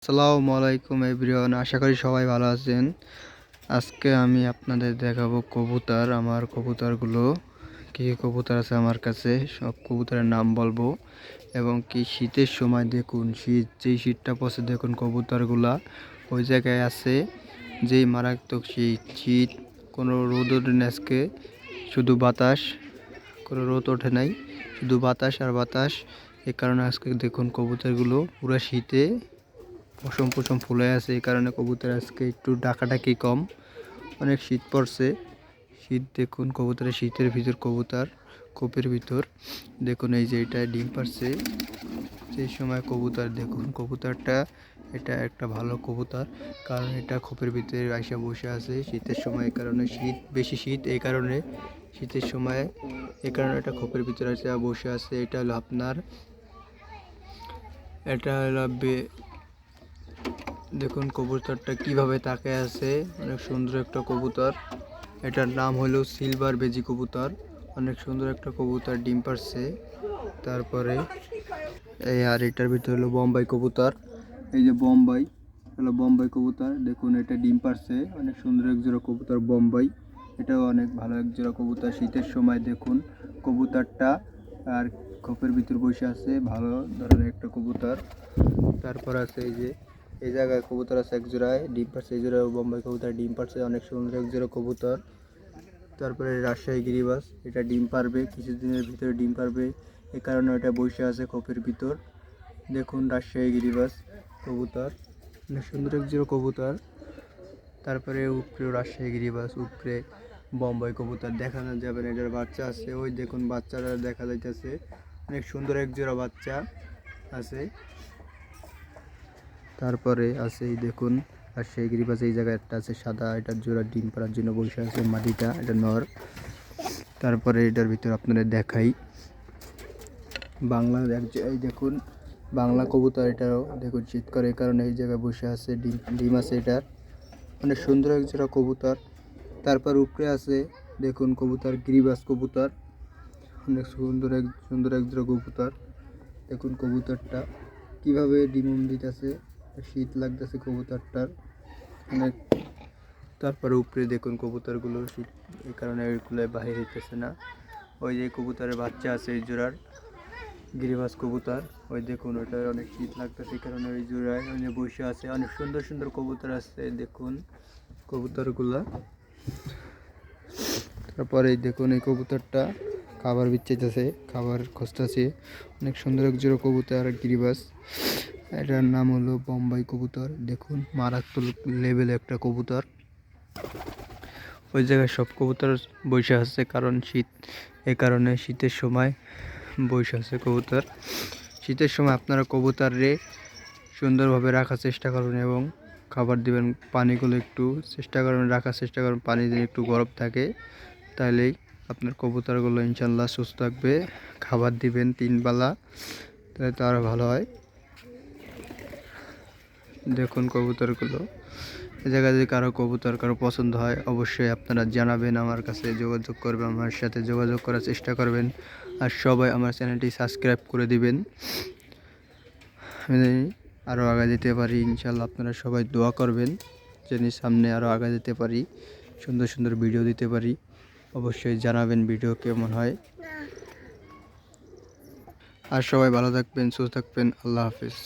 আসসালামু আলাইকুম এভরিওয়ান, আশা করি সবাই ভালো আছেন। আজকে আমি আপনাদের দেখাবো কবুতর। আমার কবুতরগুলো কী কী কবুতর আছে আমার কাছে, সব কবুতরের নাম বলবো। এবং কি শীতের সময় দেখুন, যেই শীতটা পড়ছে দেখুন কবুতরগুলা ওই জায়গায় আছে। যেই মারাত্মক শীত, কোনো রোদ ওঠে না আজকে, শুধু বাতাস, কোনো রোদ ওঠে নাই, শুধু বাতাস আর বাতাস। এ কারণে আজকে দেখুন কবুতরগুলো পুরো শীতে পশম পশম ফুলে আছে। এই কারণে কবুতর আজকে একটু ডাকাডাকি কম, অনেক শীত পড়ছে। শীত দেখুন কবুতরের, শীতের ভিতর কবুতর কোপের ভিতর দেখুন, এই যে এটা ডিম পারছে। সেই সময় কবুতর দেখুন, কবুতরটা এটা একটা ভালো কবুতর, কারণ এটা খোপের ভিতরে আইসা বসে আছে শীতের সময়। এই কারণে বেশি শীত, এই কারণে শীতের সময় এই কারণে এটা খোপের ভিতরে আসে বসে আছে। এটা হলো আপনার, এটা হলো দেখুন কবুতরটা কিভাবে তাকিয়ে আছে, অনেক সুন্দর একটা কবুতর। এটার নাম হলো সিলভার বেজি কবুতর, অনেক সুন্দর একটা কবুতর, ডিম পারছে। তারপরে এই আর এটার ভিতরে হলো বোম্বাই কবুতর। এই যে বোম্বাই হলো বোম্বাই কবুতর, দেখুন এটা ডিম পারছে, অনেক সুন্দর এক জোড়া কবুতর বোম্বাই। এটাও অনেক ভালো এক জোড়া কবুতর। শীতের সময় দেখুন কবুতরটা আর খোপের ভিতর বসে আছে, ভালো ধরনের একটা কবুতর। তারপর আছে এই যে এই জায়গায় কবুতর আছে এক জোড়ায় ডিম পারছে, এই জোড়া বোম্বাই কবুতর ডিম পারছে, অনেক সুন্দর এক জোড়া কবুতর। তারপরে রাজশাহী গিরিবাস, এটা ডিম পারবে কিছুদিনের ভিতরে, ডিম পারবে, এই কারণে এটা বসে আছে খোপের ভিতর। দেখুন রাজশাহী গিরিবাস কবুতর, অনেক সুন্দর এক জোড়া কবুতর। তারপরে উপরে রাজশাহী গিরিবাস, উপরে বোম্বাই কবুতর দেখানো যাবে না, এটার বাচ্চা আছে, ওই দেখুন বাচ্চারা দেখা যাইতেছে, অনেক সুন্দর এক জোড়া বাচ্চা আছে। তারপরে আছে এই দেখুন রাজশাহী গিরিবাস, এই জায়গায় একটা আছে সাদা, এটার জোড়া ডিম পাড়ার জন্য বসে আছে, মাটিটা এটা নর। তারপরে এটার ভিতরে আপনাদের দেখাই বাংলা, এই দেখুন বাংলা কবুতর, এটাও দেখুন শীত করে, এই কারণে এই জায়গায় বসে আছে, ডিম আছে এটার, অনেক সুন্দর এক জোড়া কবুতর। তারপর উপরে আছে দেখুন কবুতর গিরিবাস কবুতর, অনেক সুন্দর এক জোড়া কবুতর। দেখুন কবুতরটা কিভাবে ডিম দিতেছে, শীত লাগতেছে কবুতরটার অনেক। তারপরে উপরে দেখুন কবুতরগুলো শীত, এই কারণে এগুলো বাহির হইতেছে না। ওই যে কবুতরের বাচ্চা আছে এই জোড়ার গিরিবাস কবুতর, ওই দেখুন ওটার অনেক শীত লাগতেছে, এই কারণে ওই জোড়ায় বসে আছে। অনেক সুন্দর সুন্দর কবুতর আছে দেখুন কবুতরগুলা। তারপরে দেখুন এই কবুতরটা খাবার বিচ্ছেছে, খাবার খুঁজতেছে, অনেক সুন্দর এক জোড়া কবুতর গিরিবাস। এটার নাম হলো বোম্বাই কবুতর, দেখুন মারাত্মক লেভেল একটা কবুতর। ওই জায়গায় সব কবুতর বসে আছে, কারণ শীত, এই কারণে শীতের সময় বসে আছে কবুতর। শীতের সময় আপনারা কবুতরে সুন্দরভাবে রাখার চেষ্টা করবেন এবং খাবার দিবেন, পানিগুলো একটু চেষ্টা করবেন রাখার চেষ্টা করবেন, পানি দিয়ে একটু গরম থাকে, তাহলেই আপনার কবুতরগুলো ইনশাল্লাহ সুস্থ থাকবে। খাবার দিবেন 3 বেলা, তাহলে তো আরও ভালো হয়। দেখুন কবুতরগুলো, এই জায়গায় যদি কারো কবুতর কারো পছন্দ হয় অবশ্যই আপনারা জানাবেন, আমার কাছে যোগাযোগ করবেন, আমার সাথে যোগাযোগ করার চেষ্টা করবেন। আর সবাই আমার চ্যানেলটি সাবস্ক্রাইব করে দিবেন, আমি আরও আগে যেতে পারি ইনশাল্লাহ। আপনারা সবাই দোয়া করবেন যেন সামনে আরও আগে যেতে পারি, সুন্দর সুন্দর ভিডিও দিতে পারি। অবশ্যই জানাবেন ভিডিও কেমন হয়। আর সবাই ভালো থাকবেন, সুস্থ থাকবেন, আল্লাহ হাফিজ।